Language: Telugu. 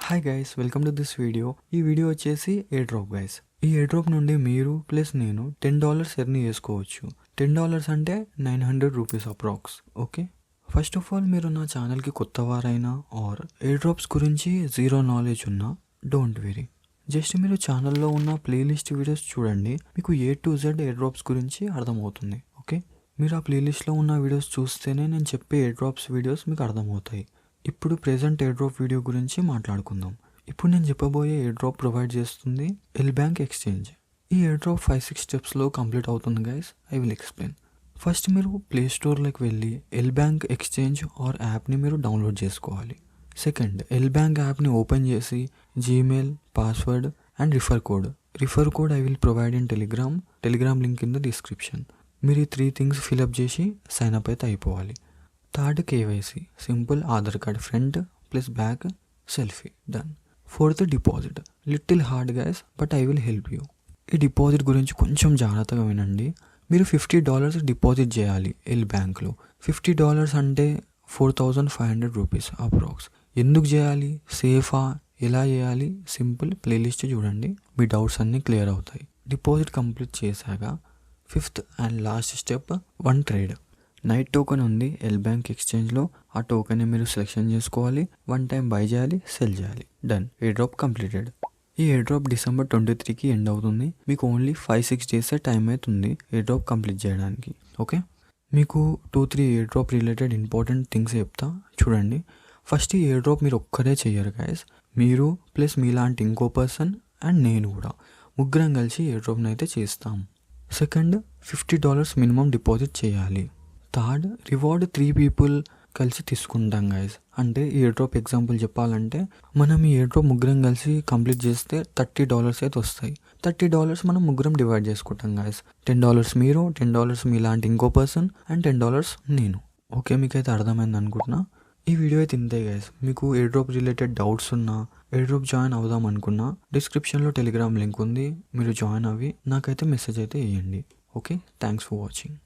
Hi guys, welcome to this video. ఈ వీడియో వచ్చేసి ఎయిర్ డ్రాప్ గైస్. ఈ ఎయిర్ డ్రాప్ నుండి మీరు ప్లస్ నేను $10 ఎర్న్ చేసుకోవచ్చు. $10 అంటే 900 rupees approx. Okay, first of all మీరు నా ఛానల్కి కొత్తవారైనా ఆర్ ఎయిర్ డ్రాప్స్ గురించి జీరో నాలెడ్జ్ ఉన్నా డోంట్ వెరీ. జస్ట్ మీరు ఛానల్లో ఉన్న ప్లేలిస్ట్ వీడియోస్ చూడండి, మీకు A to Z air drops గురించి అర్థమవుతుంది. ఓకే, మీరు ఆ ప్లేలిస్ట్లో ఉన్న వీడియోస్ చూస్తేనే నేను చెప్పే ఎయిర్ డ్రాప్స్ వీడియోస్ మీకు అర్థమవుతాయి. ఇప్పుడు ప్రెజెంట్ ఎయిర్ డ్రాప్ వీడియో గురించి మాట్లాడుకుందాం. ఇప్పుడు నేను చెప్పబోయే ఎయిర్ డ్రాప్ ప్రొవైడ్ చేస్తుంది ఎల్ బ్యాంక్ ఎక్స్చేంజ్. ఈ ఎయిర్ డ్రాప్ 5-6 స్టెప్స్లో కంప్లీట్ అవుతుంది guys. I will explain. First మీరు ప్లే స్టోర్లోకి వెళ్ళి ఎల్ బ్యాంక్ ఎక్స్చేంజ్ ఆర్ యాప్ని మీరు డౌన్లోడ్ చేసుకోవాలి. సెకండ్, ఎల్ బ్యాంక్ యాప్ని ఓపెన్ చేసి Gmail, password and refer code I will provide in Telegram link in the description. మీరు ఈ 3 థింగ్స్ ఫిల్అప్ చేసి సైన్ అప్ అయితే అయిపోవాలి. Third, KYC simple, Aadhaar card front plus back, selfie, done. Fourth, deposit. Little hard guys but I will help you. ఈ డిపాజిట్ గురించి కొంచెం జాగ్రత్తగా వినండి. మీరు $50 డిపాజిట్ చేయాలి ఎల్ బ్యాంక్లో. $50 అంటే 4500 రూపీస్ అప్రాక్స్. ఎందుకు చేయాలి, సేఫా, ఎలా చేయాలి? సింపుల్, ప్లేలిస్ట్ చూడండి, మీ డౌట్స్ అన్నీ క్లియర్ అవుతాయి. డిపాజిట్ కంప్లీట్ చేశాక 5th and last step, 1 trade. Night token ఉంది ఎల్ బ్యాంక్ ఎక్స్చేంజ్లో. ఆ టోకెన్ని మీరు సెలెక్షన్ చేసుకోవాలి, 1 టైం బై చేయాలి, సెల్ చేయాలి, డన్. Air drop completed. ఈ ఎయిర్ డ్రాప్ December 23కి ఎండ్ అవుతుంది. మీకు ఓన్లీ 5-6 డేసే టైం అవుతుంది ఎయిర్ డ్రాప్ కంప్లీట్ చేయడానికి. ఓకే, మీకు 2-3 air drop related important things చెప్తా చూడండి. ఫస్ట్, ఈ ఎయిర్ డ్రాప్ మీరు ఒక్కరే చెయ్యరు గైస్. మీరు ప్లస్ మీలాంటి ఇంకో పర్సన్ అండ్ నేను కూడా ముగ్గురం కలిసి ఎయిర్ డ్రాప్ని అయితే చేస్తాం. సెకండ్, $50 మినిమం డిపాజిట్ చేయాలి. థర్డ్, రివార్డ్ 3 పీపుల్ కలిసి తీసుకుంటాం గైస్. అంటే ఈ ఎయిర్ డ్రాప్ ఎగ్జాంపుల్ చెప్పాలంటే, మనం ఈ ఎయిర్ డ్రాప్ ముగ్గురం కలిసి కంప్లీట్ చేస్తే $30 అయితే వస్తాయి. $30 మనం ముగ్గురం డివైడ్ చేసుకుంటాం గైస్. $10 మీరు, $10 మీలాంటి ఇంకో పర్సన్ అండ్ $10 నేను. ఓకే, మీకైతే అర్థమైంది అనుకుంటున్నా. ఈ వీడియో అయితే ఇంతే గైస్. మీకు ఎయిర్ డ్రాప్ రిలేటెడ్ డౌట్స్ ఉన్నా, ఎయిర్ డ్రాప్ జాయిన్ అవుదాం అనుకున్నా, డిస్క్రిప్షన్లో టెలిగ్రామ్ లింక్ ఉంది, మీరు జాయిన్ అవ్వి నాకైతే మెసేజ్ అయితే వేయండి. Okay, thanks for watching.